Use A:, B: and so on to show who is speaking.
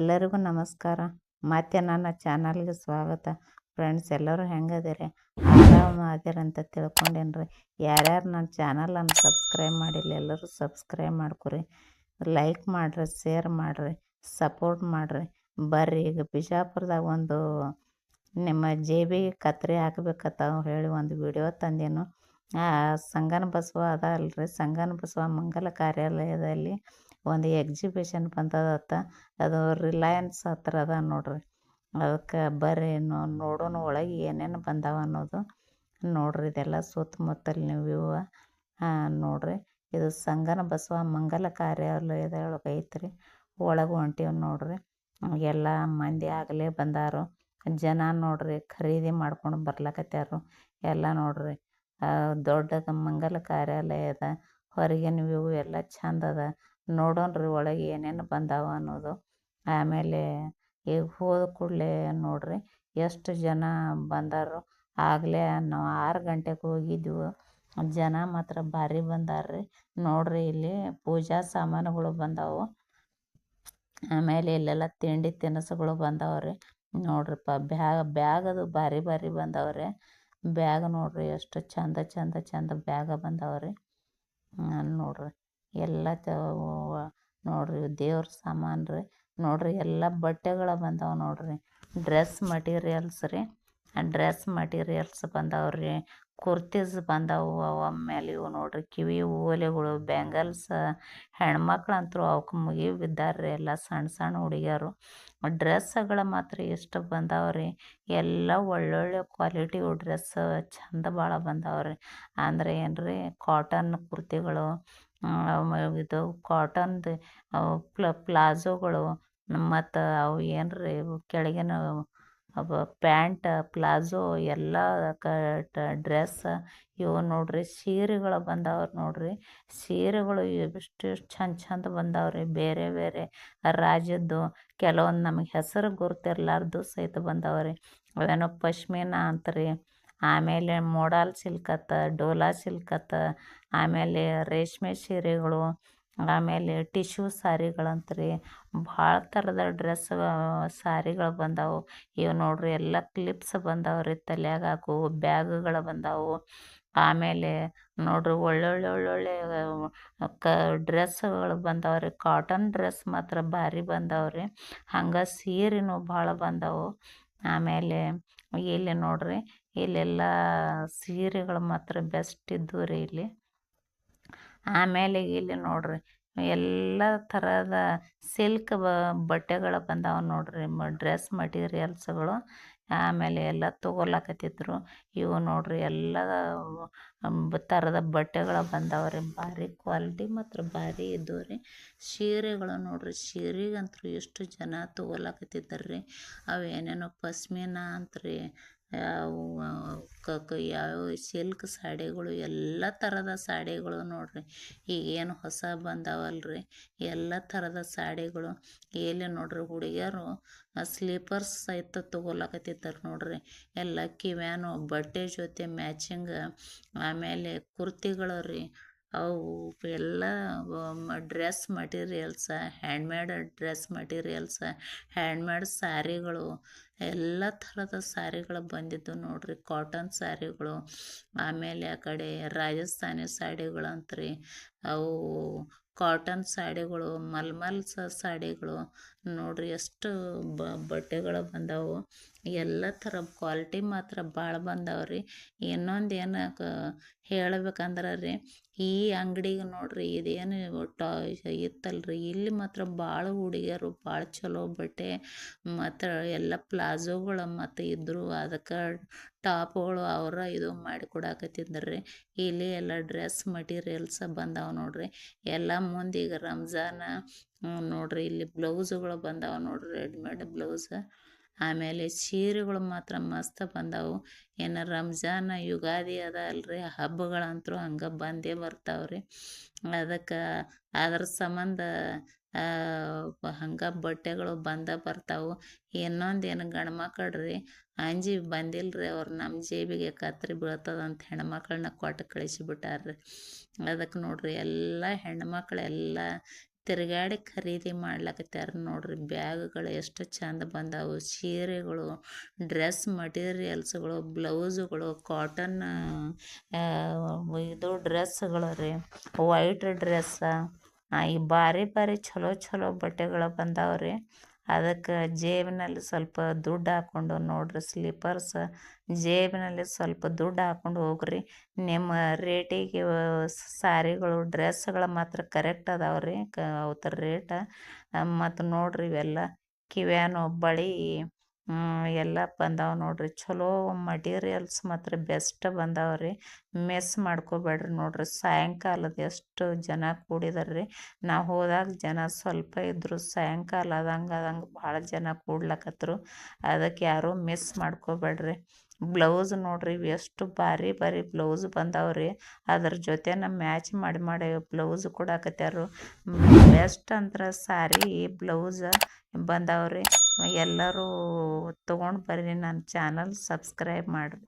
A: ಎಲ್ಲರಿಗೂ ನಮಸ್ಕಾರ. ಮತ್ತೆ ನನ್ನ ಚಾನಲ್ಗೆ ಸ್ವಾಗತ. ಫ್ರೆಂಡ್ಸ್, ಎಲ್ಲರೂ ಹೆಂಗದಿರಿ? ಆರಾಮ ಅದಿರಂತ ತಿಳ್ಕೊಂಡೇನ್ರಿ. ಯಾರ್ಯಾರು ನನ್ನ ಚಾನಲನ್ನು ಸಬ್ಸ್ಕ್ರೈಬ್ ಮಾಡಿಲ್ಲ ಎಲ್ಲರೂ ಸಬ್ಸ್ಕ್ರೈಬ್ ಮಾಡ್ಕೊರಿ, ಲೈಕ್ ಮಾಡಿರಿ, ಶೇರ್ ಮಾಡಿರಿ, ಸಪೋರ್ಟ್ ಮಾಡಿರಿ. ಬರ್ರಿ, ಈಗ ಬಿಜಾಪುರದಾಗ ಒಂದು ನಿಮ್ಮ ಜೇಬಿಗೆ ಕತ್ರಿ ಹಾಕ್ಬೇಕಂತ ಹೇಳಿ ಒಂದು ವಿಡಿಯೋ ತಂದೇನು. ಸಂಗನ ಬಸವ ಅದ ಅಲ್ರಿ, ಸಂಗನ ಬಸವ ಮಂಗಲ ಕಾರ್ಯಾಲಯದಲ್ಲಿ ಒಂದು ಎಕ್ಸಿಬಿಷನ್ ಬಂದದತ್ತ. ಅದು ರಿಲಯನ್ಸ್ ಹತ್ರ ಅದ ನೋಡ್ರಿ. ಅದಕ್ಕೆ ಬರ್ರಿ ನೋಡೋಣ ಒಳಗೆ ಏನೇನು ಬಂದಾವ ಅನ್ನೋದು ನೋಡ್ರಿ. ಇದೆಲ್ಲ ಸುತ್ತಮುತ್ತಲಿನ ವ್ಯೂ ನೋಡ್ರಿ. ಇದು ಸಂಗನ ಬಸವ ಮಂಗಲ ಕಾರ್ಯಾಲಯದೊಳಗೆ ಐತ್ರಿ. ಒಳಗೆ ಹೊಂಟೀವಿ ನೋಡ್ರಿ. ಎಲ್ಲ ಮಂದಿ ಆಗಲೇ ಬಂದಾರು, ಜನ ನೋಡ್ರಿ ಖರೀದಿ ಮಾಡ್ಕೊಂಡು ಬರ್ಲಕತ್ಯಾರು ಎಲ್ಲ ನೋಡ್ರಿ. ದೊಡ್ಡ ಮಂಗಲ ಕಾರ್ಯಾಲಯದ ಹೊರಗಿನ ವ್ಯೂ ಎಲ್ಲ ಚಂದ ಅದ. ನೋಡೋಣ್ರಿ ಒಳಗೆ ಏನೇನು ಬಂದಾವ ಅನ್ನೋದು. ಆಮೇಲೆ ಈಗ ಹೋದ ಕೂಡಲೇ ನೋಡ್ರಿ ಎಷ್ಟು ಜನ ಬಂದಾರು. ಆಗಲೇ ನಾವು 6 ಗಂಟೆಗೆ ಹೋಗಿದ್ವು. ಜನ ಮಾತ್ರ ಭಾರಿ ಬಂದಾರ್ರಿ. ನೋಡ್ರಿ ಇಲ್ಲಿ ಪೂಜಾ ಸಾಮಾನುಗಳು ಬಂದಾವು. ಆಮೇಲೆ ಇಲ್ಲೆಲ್ಲ ತಿಂಡಿ ತಿನಿಸುಗಳು ಬಂದವ್ರಿ. ನೋಡ್ರಿಪ್ಪ, ಬ್ಯಾಗ್ ಅದು ಭಾರಿ ಭಾರಿ ಬಂದವ್ರಿ. ಬ್ಯಾಗ್ ನೋಡ್ರಿ ಎಷ್ಟು ಚಂದ ಚಂದ ಚಂದ ಬ್ಯಾಗ ಬಂದವ್ರಿ. ನೋಡ್ರಿ ಎಲ್ಲ ನೋಡ್ರಿ ದೇವ್ರ ಸಾಮಾನು ರೀ. ನೋಡ್ರಿ ಎಲ್ಲ ಬಟ್ಟೆಗಳ ಬಂದಾವ ನೋಡ್ರಿ. ಡ್ರೆಸ್ ಮಟೀರಿಯಲ್ಸ್ ರೀ. ಡ್ರೆಸ್ ಮಟೀರಿಯಲ್ಸ್ ಬಂದಾವ್ರಿ. ಕುರ್ತೀಸ್ ಬಂದಾವು. ಆಮೇಲೆ ಇವು ನೋಡ್ರಿ ಕಿವಿ ಓಲೆಗಳು, ಬ್ಯಾಂಗಲ್ಸ್. ಹೆಣ್ಮಕ್ಳಂತರೂ ಅವಕ್ಕೆ ಮುಗಿ ಬಿದ್ದಾರ್ರಿ. ಎಲ್ಲ ಸಣ್ಣ ಸಣ್ಣ ಹುಡುಗಿಯರು. ಡ್ರೆಸ್ಗಳು ಮಾತ್ರ ಎಷ್ಟು ಬಂದಾವ್ರಿ. ಎಲ್ಲ ಒಳ್ಳೊಳ್ಳೆ ಕ್ವಾಲಿಟಿ ಡ್ರೆಸ್ ಚಂದ ಭಾಳ ಬಂದಾವ್ರಿ. ಅಂದರೆ ಏನ್ರಿ, ಕಾಟನ್ ಕುರ್ತಿಗಳು, ಇದು ಕಾಟನ್ದು ಪ್ಲಾಜೋಗಳು, ಮತ್ತು ಅವು ಏನ್ರಿ ಕೆಳಗಿನ ಪ್ಯಾಂಟ್ ಪ್ಲಾಜೋ ಎಲ್ಲ ಡ್ರೆಸ್. ಇವು ನೋಡ್ರಿ ಸೀರೆಗಳು ಬಂದಾವ್ರಿ. ನೋಡ್ರಿ ಸೀರೆಗಳು ಎಷ್ಟು ಚಂದ ಚಂದ ಬಂದಾವ್ರಿ. ಬೇರೆ ಬೇರೆ ರಾಜ್ಯದ್ದು, ಕೆಲವೊಂದು ನಮಗೆ ಹೆಸರು ಗುರ್ತಿರ್ಲಾರ್ದು ಸಹಿತ ಬಂದಾವ್ರಿ. ಅವೇನೋ ಪಶ್ಮಿನ ಅಂತ್ರಿ. ಆಮೇಲೆ ಮೋಡಲ್ ಸಿಲ್ಕತ್ತ, ಡೋಲಾ ಸಿಲ್ಕತ್ತ, ಆಮೇಲೆ ರೇಷ್ಮೆ ಸೀರೆಗಳು, ಆಮೇಲೆ ಟಿಶ್ಯೂ ಸಾರಿಗಳಂತ್ರಿ. ಭಾಳ ಥರದ ಡ್ರೆಸ್ ಸಾರಿಗಳು ಬಂದಾವು. ಇವು ನೋಡ್ರಿ ಎಲ್ಲ ಕ್ಲಿಪ್ಸ್ ಬಂದಾವ್ರಿ. ತಲೆಯಾಗ ಹಾಕು ಬ್ಯಾಗ್ಗಳು ಬಂದಾವು. ಆಮೇಲೆ ನೋಡ್ರಿ ಒಳ್ಳೊಳ್ಳೆ ಒಳ್ಳೊಳ್ಳೆ ಡ್ರೆಸ್ಗಳು ಬಂದಾವ್ರಿ. ಕಾಟನ್ ಡ್ರೆಸ್ ಮಾತ್ರ ಭಾರಿ ಬಂದಾವ್ರಿ. ಹಂಗೆ ಸೀರೆನೂ ಭಾಳ ಬಂದಾವು. ಆಮೇಲೆ ಇಲ್ಲಿ ನೋಡ್ರಿ, ಇಲ್ಲೆಲ್ಲ ಸೀರೆಗಳು ಮಾತ್ರ ಬೆಸ್ಟ್ ಇದ್ದು ರೀ ಇಲ್ಲಿ. ಆಮೇಲೆ ಇಲ್ಲಿ ನೋಡ್ರಿ ಎಲ್ಲ ಥರದ ಸಿಲ್ಕ್ ಬಟ್ಟೆಗಳು ಬಂದಾವ ನೋಡ್ರಿ. ಡ್ರೆಸ್ ಮಟೀರಿಯಲ್ಸ್ಗಳು. ಆಮೇಲೆ ಎಲ್ಲ ತೊಗೊಳಕತ್ತಿದ್ರು. ಇವು ನೋಡ್ರಿ ಎಲ್ಲ ಥರದ ಬಟ್ಟೆಗಳು ಬಂದಾವ್ರಿ. ಭಾರಿ ಕ್ವಾಲಿಟಿ ಮಾತ್ರ ಭಾರಿ ಇದ್ದವು ರೀ. ಸೀರೆಗಳು ನೋಡ್ರಿ, ಸೀರೆಗಂತೂ ಎಷ್ಟು ಜನ ತೊಗೊಳಕತ್ತಿದ್ದಾರ್ರಿ. ಅವು ಏನೇನೋ ಪಶ್ಮಿನ ಅಂತ್ರಿ, ಯಾವ್ಯಾವ ಸಿಲ್ಕ್ ಸಾಡಿಗಳು, ಎಲ್ಲ ಥರದ ಸಾಡಿಗಳು ನೋಡ್ರಿ. ಈಗೇನು ಹೊಸ ಬಂದಾವಲ್ರಿ ಎಲ್ಲ ಥರದ ಸಾಡಿಗಳು. ಇಲ್ಲಿ ನೋಡ್ರಿ ಹುಡುಗಿಯರು ಸ್ಲೀಪರ್ಸ್ ಸಹಿತ ತೊಗೊಳಕತ್ತಿದ್ದಾರೆ ನೋಡ್ರಿ. ಎಲ್ಲ ಕಿವ್ಯಾನು ಬಟ್ಟೆ ಜೊತೆ ಮ್ಯಾಚಿಂಗ್. ಆಮೇಲೆ ಕುರ್ತಿಗಳು ರೀ, ಅವು ಎಲ್ಲ ಡ್ರೆಸ್ ಮಟೀರಿಯಲ್ಸ, ಹ್ಯಾಂಡ್ಮೇಡ್ ಡ್ರೆಸ್ ಮಟೀರಿಯಲ್ಸ, ಹ್ಯಾಂಡ್ಮೇಡ್ ಸ್ಯಾರಿಗಳು, ಎಲ್ಲ ಥರದ ಸ್ಯಾರಿಗಳು ಬಂದಿದ್ದು ನೋಡ್ರಿ. ಕಾಟನ್ ಸ್ಯಾರಿಗಳು, ಆಮೇಲೆ ಆ ಕಡೆ ರಾಜಸ್ಥಾನಿ ಸಾಡಿಗಳಂತ್ರಿ. ಅವು ಕಾಟನ್ ಸಾಡಿಗಳು, ಮಲ್ಮಲ್ ಸಾಡಿಗಳು ನೋಡ್ರಿ. ಎಷ್ಟು ಬಟ್ಟೆಗಳು ಬಂದಾವು. ಎಲ್ಲ ಥರ ಕ್ವಾಲಿಟಿ ಮಾತ್ರ ಭಾಳ ಬಂದಾವ್ರಿ. ಇನ್ನೊಂದು ಏನು ಹೇಳ್ಬೇಕಂದ್ರೆ ರೀ, ಈ ಅಂಗಡಿಗೆ ನೋಡ್ರಿ ಇದೇನು ಇತ್ತಲ್ರಿ, ಇಲ್ಲಿ ಮಾತ್ರ ಭಾಳ ಹುಡುಗಿಯರು ಭಾಳ ಚಲೋ ಬಟ್ಟೆ ಮತ್ತು ಎಲ್ಲ ಪ್ಲಾಜೋಗಳು ಮತ್ತು ಇದ್ರು. ಅದಕ್ಕೆ ಟಾಪ್ಗಳು ಅವರ ಇದು ಮಾಡಿ ಕೊಡಾಕತ್ತಿದ್ರಿ. ಇಲ್ಲಿ ಎಲ್ಲ ಡ್ರೆಸ್ ಮಟೀರಿಯಲ್ಸ್ ಬಂದಾವ ನೋಡ್ರಿ. ಎಲ್ಲ ಮುಂದೆ ಈಗ ರಂಜಾನ ನೋಡ್ರಿ. ಇಲ್ಲಿ ಬ್ಲೌಸುಗಳು ಬಂದಾವ ನೋಡ್ರಿ, ರೆಡಿಮೇಡ್ ಬ್ಲೌಸ್. ಆಮೇಲೆ ಸೀರೆಗಳು ಮಾತ್ರ ಮಸ್ತ್ ಬಂದಾವು. ಏನು ರಂಜಾನ್ ಯುಗಾದಿ ಅದ ಅಲ್ರಿ, ಹಬ್ಬಗಳಂತೂ ಹಂಗೆ ಬಂದೇ ಬರ್ತಾವ್ರಿ. ಅದಕ್ಕೆ ಅದ್ರ ಸಂಬಂಧ ಹಂಗೆ ಬಟ್ಟೆಗಳು ಬರ್ತಾವು. ಇನ್ನೊಂದೇನು ಗಂಡ್ಮಕ್ಳು ಅಂಜಿ ಬಂದಿಲ್ರಿ, ಅವ್ರು ನಮ್ಮ ಜೇಬಿಗೆ ಕತ್ರಿ ಬೀಳ್ತದಂತ ಹೆಣ್ಮಕ್ಳನ್ನ ಕೊಟ್ಟು ಕಳಿಸಿಬಿಟ್ಟಾರ್ರಿ. ಅದಕ್ಕೆ ನೋಡ್ರಿ ಎಲ್ಲ ಹೆಣ್ಮಕ್ಳೆಲ್ಲ ತಿರುಗಾಡಿ ಖರೀದಿ ಮಾಡ್ಲಕತ್ಯಾರ ನೋಡ್ರಿ. ಬ್ಯಾಗ್ಗಳು ಎಷ್ಟು ಚಂದ ಬಂದಾವು, ಸೀರೆಗಳು, ಡ್ರೆಸ್ ಮಟೀರಿಯಲ್ಸ್ಗಳು, ಬ್ಲೌಸ್ಗಳು, ಕಾಟನ್ ಇದು ಡ್ರೆಸ್ಗಳು ರೀ, ವೈಟ್ ಡ್ರೆಸ್ಸ, ಈ ಭಾರಿ ಚಲೋ ಚಲೋ ಬಟ್ಟೆಗಳು ಬಂದಾವ್ರಿ. ಅದಕ್ಕೆ ಜೇಬಿನಲ್ಲಿ ಸ್ವಲ್ಪ ದುಡ್ಡು ಹಾಕ್ಕೊಂಡು ನೋಡ್ರಿ, ಸ್ಲೀಪರ್ಸ್ ಜೇಬಿನಲ್ಲಿ ಸ್ವಲ್ಪ ದುಡ್ಡು ಹಾಕ್ಕೊಂಡು ಹೋಗ್ರಿ. ನಿಮ್ಮ ರೇಟಿಗೆ ಸಾರಿಗಳು ಡ್ರೆಸ್ಗಳು ಮಾತ್ರ ಕರೆಕ್ಟ್ ಅದಾವ್ರಿ ಅವತ್ತರ ರೇಟ. ಮತ್ತು ನೋಡ್ರಿ ಇವೆಲ್ಲ ಕಿವ್ಯಾನು ಬಳೆ ಎಲ್ಲ ಬಂದಾವ ನೋಡ್ರಿ. ಚಲೋ ಮಟೀರಿಯಲ್ಸ್ ಮಾತ್ರ ಬೆಸ್ಟ್ ಬಂದಾವ್ರಿ. ಮಿಸ್ ಮಾಡ್ಕೋಬೇಡ್ರಿ ನೋಡ್ರಿ. ಸಾಯಂಕಾಲದ ಎಷ್ಟು ಜನ ಕೂಡಿದಾರ್ರಿ. ನಾವು ಹೋದಾಗ ಜನ ಸ್ವಲ್ಪ ಇದ್ರು, ಸಾಯಂಕಾಲ ಆದಂಗೆ ಭಾಳ ಜನ ಕೂಡ್ಲಕತ್ರು. ಅದಕ್ಕೆ ಯಾರೂ ಮಿಸ್ ಮಾಡ್ಕೋಬೇಡ್ರಿ. ಬ್ಲೌಸ್ ನೋಡ್ರಿ ಎಷ್ಟು ಭಾರಿ ಬ್ಲೌಸ್ ಬಂದಾವ್ರಿ. ಅದ್ರ ಜೊತೆ ಮ್ಯಾಚ್ ಮಾಡಿ ಬ್ಲೌಸ್ ಕೊಡಾಕತ್ಯಾರು. ಬೆಸ್ಟ್ ಅಂದ್ರೆ ಸಾರಿ ಬ್ಲೌಸ್ ಬಂದಾವ್ರಿ. ಎಲ್ಲರೂ ತೊಗೊಂಡು ಬರ್ರಿ. ನನ್ನ ಚಾನಲ್ ಸಬ್ಸ್ಕ್ರೈಬ್ ಮಾಡಿರಿ.